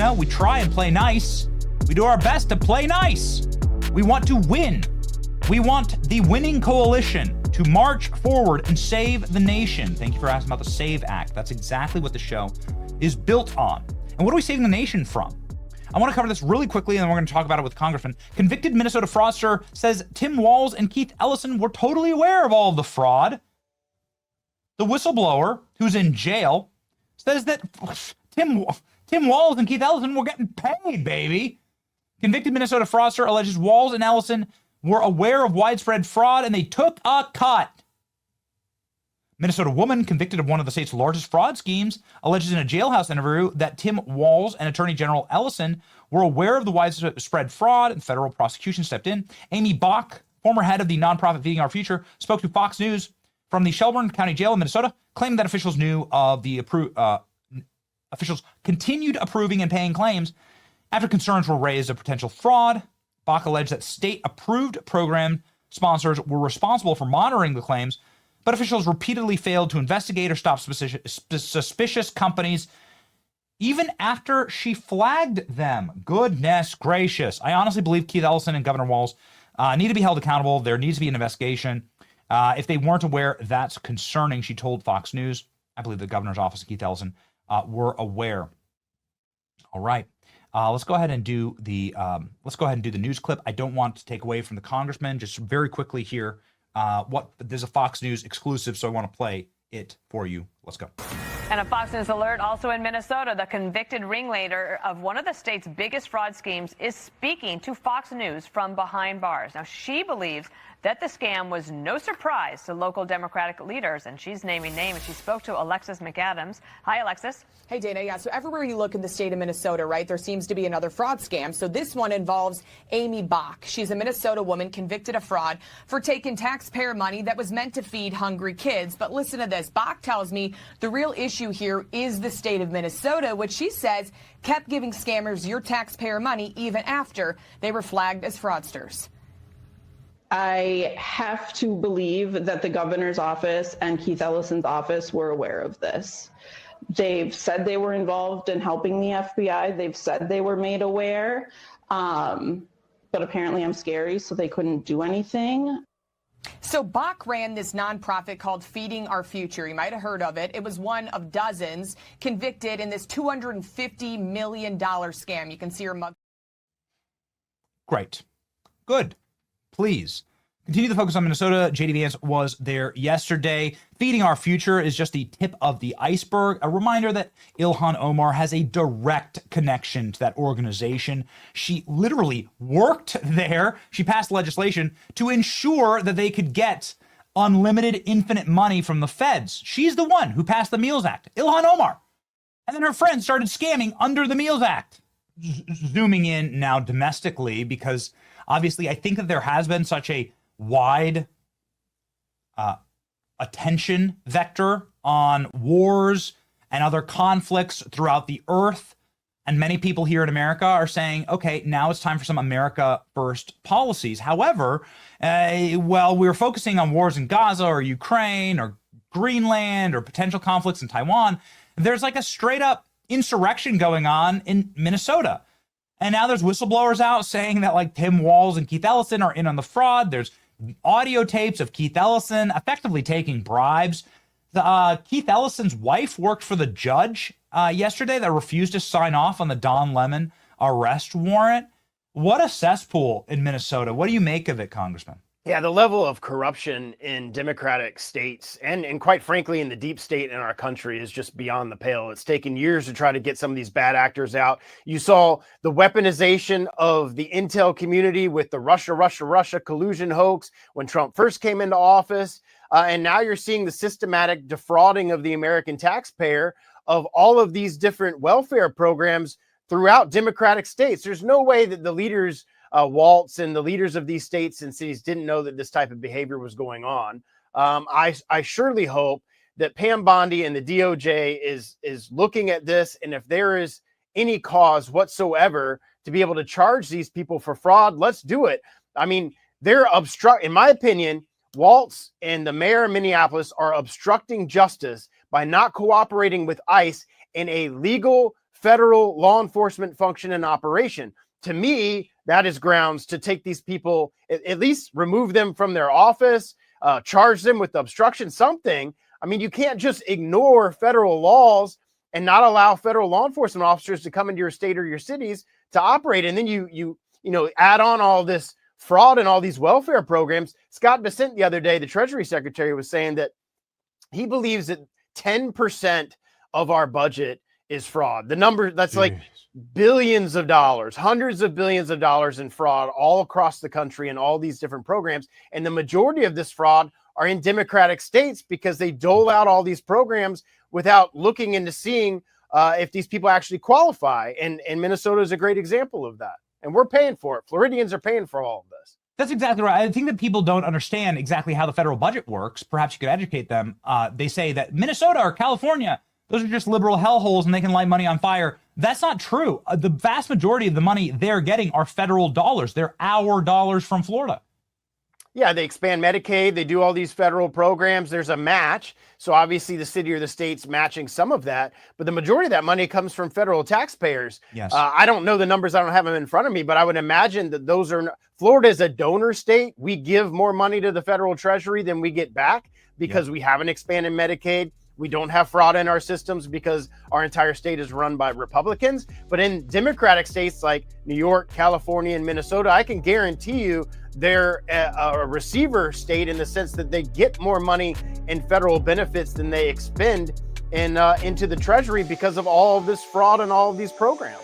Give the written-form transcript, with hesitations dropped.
know, we try and play nice. We do our best to play nice. We want to win. We want the winning coalition to march forward and save the nation. Thank you for asking about the SAVE Act. That's exactly what the show is built on. And what are we saving the nation from? I want to cover this really quickly, and then we're going to talk about it with Congressman. Convicted Minnesota fraudster says Tim Walz and Keith Ellison were totally aware of all of the fraud. The whistleblower, who's in jail, says that Tim Walz and Keith Ellison were getting paid, baby. Convicted Minnesota fraudster alleges Walz and Ellison were aware of widespread fraud and they took a cut. Minnesota woman convicted of one of the state's largest fraud schemes alleges in a jailhouse interview that Tim Walz and Attorney General Ellison were aware of the widespread fraud and federal prosecution stepped in. Amy Bach, former head of the nonprofit Feeding Our Future, spoke to Fox News from the Shelburne County Jail in Minnesota, claiming that officials knew of the officials continued approving and paying claims after concerns were raised of potential fraud. Bach alleged that state-approved program sponsors were responsible for monitoring the claims, but officials repeatedly failed to investigate or stop suspicious companies even after she flagged them. Goodness gracious. I honestly believe Keith Ellison and Governor Walz need to be held accountable. There needs to be an investigation. If they weren't aware, that's concerning, she told Fox News. I believe the governor's office and Keith Ellison were aware. All right. Let's go ahead and do the news clip. I don't want to take away from the congressman. Just very quickly here, there's a Fox News exclusive, so I want to play it for you. Let's go. And a Fox News alert also in Minnesota. The convicted ringleader of one of the state's biggest fraud schemes is speaking to Fox News from behind bars. Now, she believes that the scam was no surprise to local Democratic leaders, and she's naming names. She spoke to Alexis McAdams. Hi, Alexis. Hey, Dana. Yeah, so everywhere you look in the state of Minnesota, right, there seems to be another fraud scam. So this one involves Amy Bach. She's a Minnesota woman convicted of fraud for taking taxpayer money that was meant to feed hungry kids. But listen to this. Bach tells me the real issue here is the state of Minnesota, which she says kept giving scammers your taxpayer money even after they were flagged as fraudsters. I have to believe that the governor's office and Keith Ellison's office were aware of this. They've said they were involved in helping the FBI. They've said they were made aware, but apparently I'm scary, so they couldn't do anything. So Bach ran this nonprofit called Feeding Our Future. You might have heard of it. It was one of dozens convicted in this $250 million scam. You can see her mug. Great. Good. Please continue the focus on Minnesota. JD Vance was there yesterday. Feeding Our Future is just the tip of the iceberg. A reminder that Ilhan Omar has a direct connection to that organization. She literally worked there. She passed legislation to ensure that they could get unlimited, infinite money from the feds. She's the one who passed the Meals Act, Ilhan Omar. And then her friends started scamming under the Meals Act. Zooming in now domestically, because obviously I think that there has been such a wide attention vector on wars and other conflicts throughout the earth. And many people here in America are saying, okay, now it's time for some America first policies. However, while we're focusing on wars in Gaza or Ukraine or Greenland or potential conflicts in Taiwan, there's like a straight up insurrection going on in Minnesota. And now there's whistleblowers out saying that like Tim Walz and Keith Ellison are in on the fraud. There's audio tapes of Keith Ellison effectively taking bribes. Keith Ellison's wife worked for the judge yesterday that refused to sign off on the Don Lemon arrest warrant. What a cesspool in Minnesota. What do you make of it, Congressman? Yeah, the level of corruption in Democratic states and quite frankly in the deep state in our country is just beyond the pale. It's taken years to try to get some of these bad actors out. You saw the weaponization of the intel community with the Russia collusion hoax when Trump first came into office. And now you're seeing the systematic defrauding of the American taxpayer of all of these different welfare programs throughout Democratic states. There's no way that the leaders Walz and the leaders of these states and cities didn't know that this type of behavior was going on. I surely hope that Pam Bondi and the DOJ is looking at this, and if there is any cause whatsoever to be able to charge these people for fraud, let's do it. I mean, they're in my opinion, Walz and the mayor of Minneapolis are obstructing justice by not cooperating with ICE in a legal federal law enforcement function and operation. To me, that is grounds to take these people, at least remove them from their office, charge them with obstruction, something. I mean, you can't just ignore federal laws and not allow federal law enforcement officers to come into your state or your cities to operate. And then you add on all this fraud and all these welfare programs. Scott Bessent the other day, the Treasury Secretary, was saying that he believes that 10% of our budget is fraud. The number that's like billions of dollars, hundreds of billions of dollars in fraud all across the country and all these different programs. And the majority of this fraud are in Democratic states because they dole out all these programs without looking into seeing if these people actually qualify. And Minnesota is a great example of that. And we're paying for it. Floridians are paying for all of this. That's exactly right. I think that people don't understand exactly how the federal budget works. Perhaps you could educate them. They say that Minnesota or California, those are just liberal hellholes and they can light money on fire. That's not true. The vast majority of the money they're getting are federal dollars. They're our dollars from Florida. Yeah, they expand Medicaid. They do all these federal programs. There's a match. So obviously the city or the state's matching some of that. But the majority of that money comes from federal taxpayers. Yes. I don't know the numbers. I don't have them in front of me. But I would imagine that those are Florida is a donor state. We give more money to the federal treasury than we get back because we haven't expanded Medicaid. We don't have fraud in our systems because our entire state is run by Republicans. But in Democratic states like New York, California, and Minnesota, I can guarantee you they're a receiver state in the sense that they get more money in federal benefits than they expend into the treasury because of all of this fraud and all of these programs.